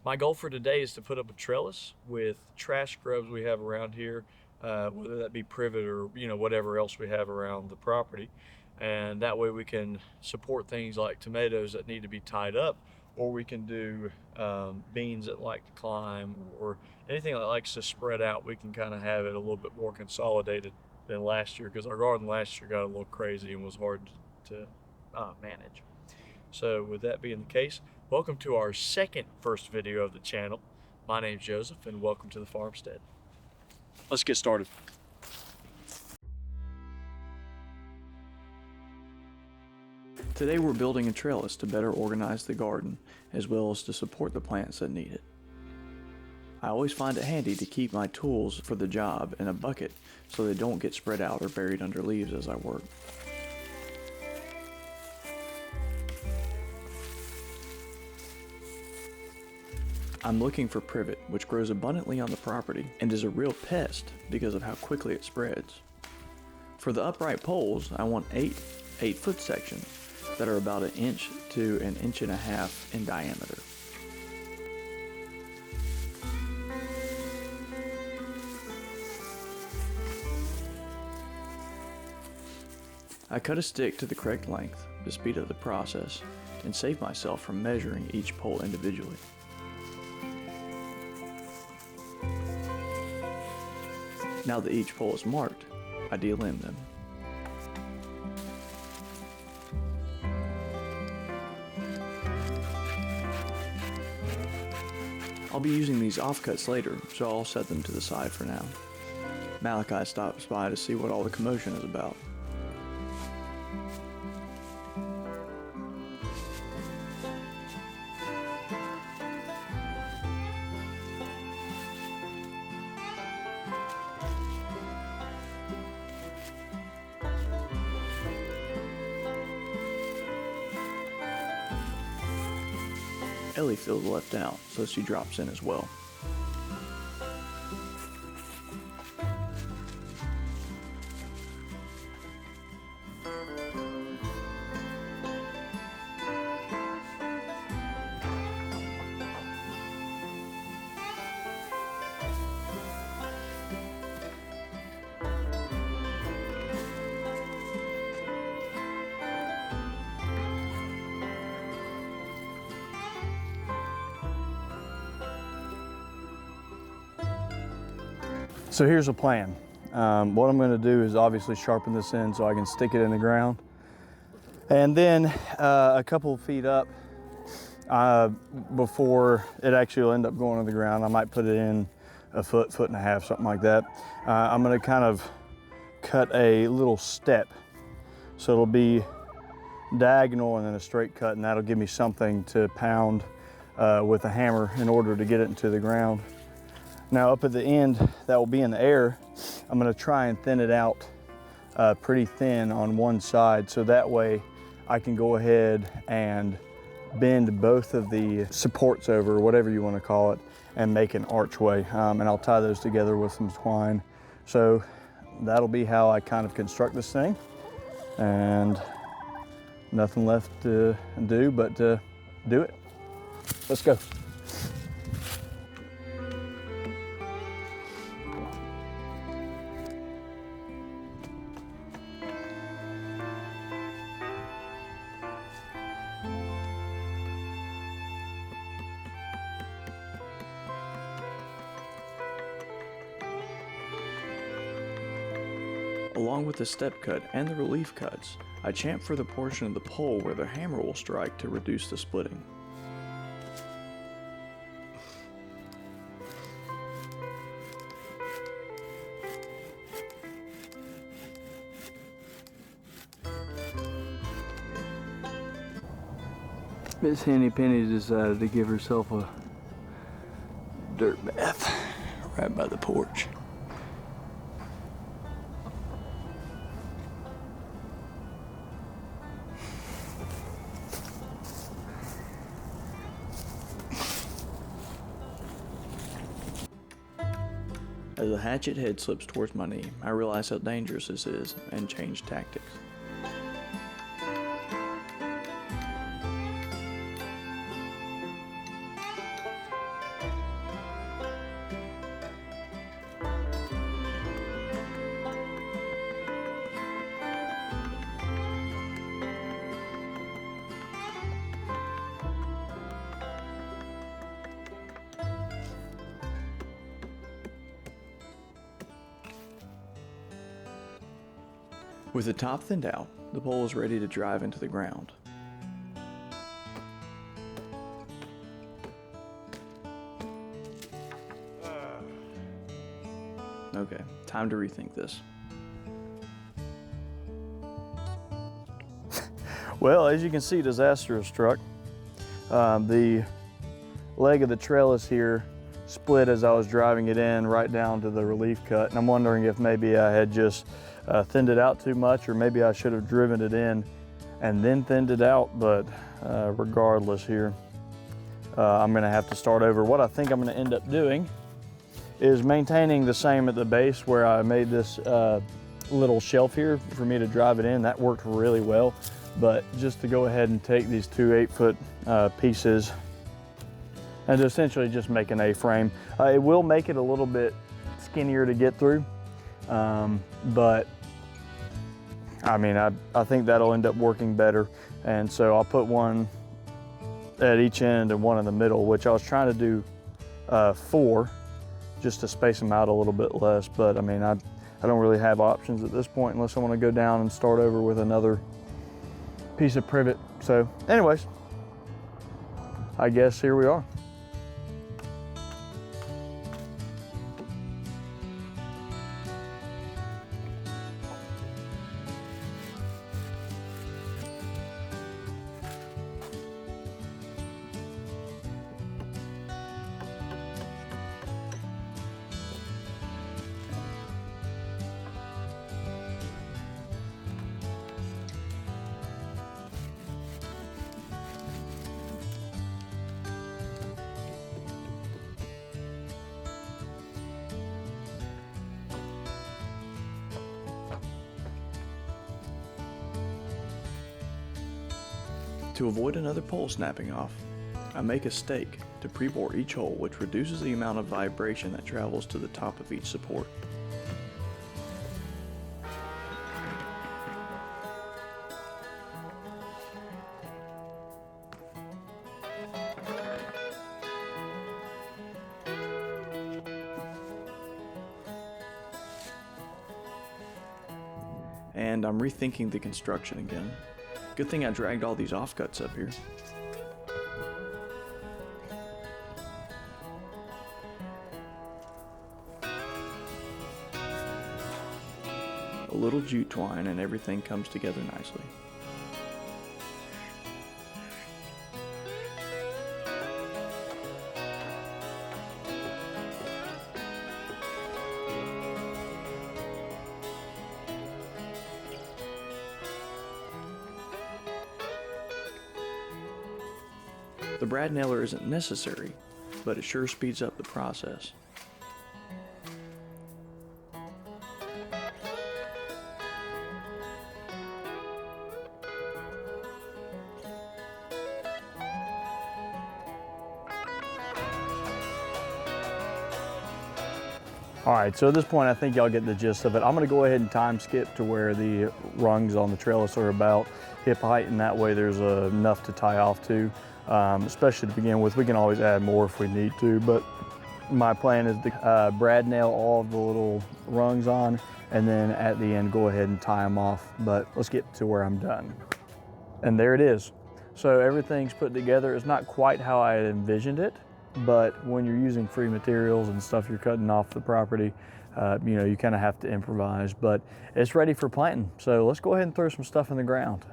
My goal for today is to put up a trellis with trash scrubs we have around here, whether that be privet or whatever else we have around the property, and that way we can support things like tomatoes that need to be tied up, or we can do beans that like to climb, or anything that likes to spread out. We can kind of have it a little bit more consolidated than last year, because our garden last year got a little crazy and was hard to manage. So with that being the case, welcome to our first video of the channel. My name's Joseph and welcome to the farmstead. Let's get started. Today we're building a trellis to better organize the garden, as well as to support the plants that need it. I always find it handy to keep my tools for the job in a bucket so they don't get spread out or buried under leaves as I work. I'm looking for privet, which grows abundantly on the property and is a real pest because of how quickly it spreads. For the upright poles, I want 8-foot sections that are about 1 inch to 1.5 inches in diameter. I cut a stick to the correct length to speed up the process and save myself from measuring each pole individually. Now that each pole is marked, I delimb them. I'll be using these offcuts later, so I'll set them to the side for now. Malachi stops by to see what all the commotion is about. Ellie feels left out, so she drops in as well. So here's the plan. What I'm going to do is obviously sharpen this end so I can stick it in the ground. And then a couple of feet up, before it actually will end up going to the ground, I might put it in 1 foot, 1.5 feet, something like that. I'm going to kind of cut a little step. So it'll be diagonal and then a straight cut, and that'll give me something to pound with a hammer in order to get it into the ground. Now up at the end that will be in the air, I'm going to try and thin it out pretty thin on one side, so that way I can go ahead and bend both of the supports over, whatever you want to call it, and make an archway. And I'll tie those together with some twine. So that'll be how I kind of construct this thing. And nothing left to do but to do it. Let's go. Along with the step cut and the relief cuts, I chamfer the portion of the pole where the hammer will strike to reduce the splitting. Miss Henny Penny decided to give herself a dirt bath right by the porch. As the hatchet head slips towards my knee, I realize how dangerous this is and change tactics. With the top thinned out, the pole is ready to drive into the ground. Okay, time to rethink this. Well, as you can see, disaster has struck. The leg of the trellis here split as I was driving it in right down to the relief cut, and I'm wondering if maybe I had just thinned it out too much, or maybe I should have driven it in and then thinned it out, but regardless here, I'm gonna have to start over. What I think I'm gonna end up doing is maintaining the same at the base where I made this little shelf here for me to drive it in. That worked really well, but just to go ahead and take these two 8-foot pieces and essentially just make an A-frame. It will make it a little bit skinnier to get through, but I mean, I think that'll end up working better. And so I'll put one at each end and one in the middle, which I was trying to do 4 just to space them out a little bit less. But I mean, I don't really have options at this point unless I want to go down and start over with another piece of privet. So anyways, I guess here we are. To avoid another pole snapping off, I make a stake to pre-bore each hole, which reduces the amount of vibration that travels to the top of each support. And I'm rethinking the construction again. Good thing I dragged all these offcuts up here. A little jute twine and everything comes together nicely. The brad nailer isn't necessary, but it sure speeds up the process. All right, so at this point, I think y'all get the gist of it. I'm gonna go ahead and time skip to where the rungs on the trellis are about hip height, and that way there's enough to tie off to, especially to begin with. We can always add more if we need to, but my plan is to brad nail all of the little rungs on, and then at the end, go ahead and tie them off. But let's get to where I'm done. And there it is. So everything's put together. It's not quite how I had envisioned it, but when you're using free materials and stuff you're cutting off the property, you know, you kind of have to improvise, but it's ready for planting. So let's go ahead and throw some stuff in the ground.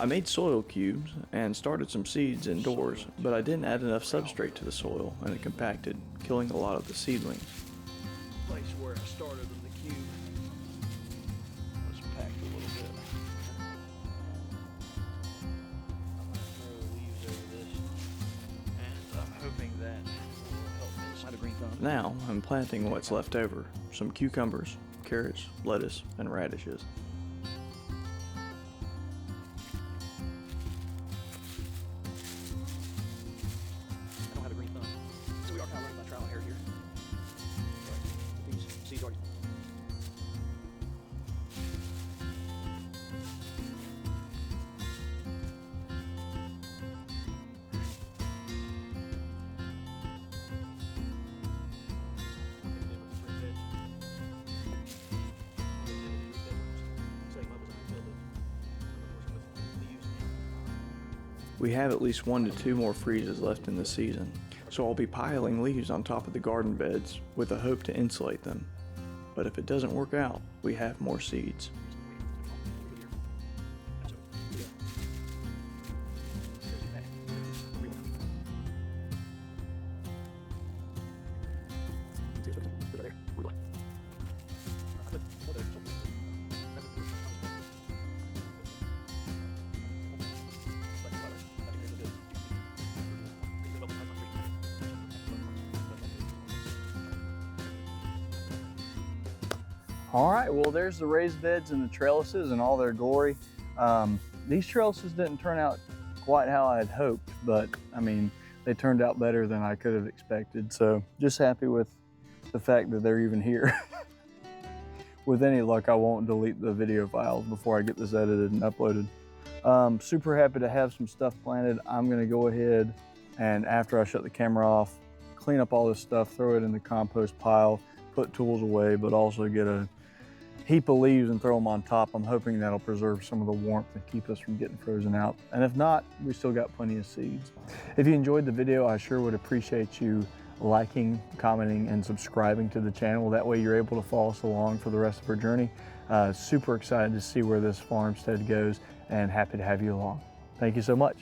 I made soil cubes and started some seeds indoors, but I didn't add enough substrate to the soil and it compacted, killing a lot of the seedlings. Place where I started in the cube was packed a little bit. I'm gonna throw leaves over this, and I'm hoping that will help me. Might have green thumb. Now I'm planting what's left over, some cucumbers, carrots, lettuce, and radishes. I don't have a green thumb, so we are kind of running by trial and error here. But these seeds already. We have at least 1 to 2 more freezes left in the season, so I'll be piling leaves on top of the garden beds with a hope to insulate them. But if it doesn't work out, we have more seeds. All right, well, there's the raised beds and the trellises in all their glory. These trellises didn't turn out quite how I had hoped, but I mean, they turned out better than I could have expected. So just happy with the fact that they're even here. With any luck, I won't delete the video files before I get this edited and uploaded. Super happy to have some stuff planted. I'm gonna go ahead and after I shut the camera off, clean up all this stuff, throw it in the compost pile, put tools away, but also get a heap of leaves and throw them on top. I'm hoping that'll preserve some of the warmth and keep us from getting frozen out. And if not, we still got plenty of seeds. If you enjoyed the video, I sure would appreciate you liking, commenting, and subscribing to the channel. That way you're able to follow us along for the rest of our journey. Super excited to see where this farmstead goes and happy to have you along. Thank you so much.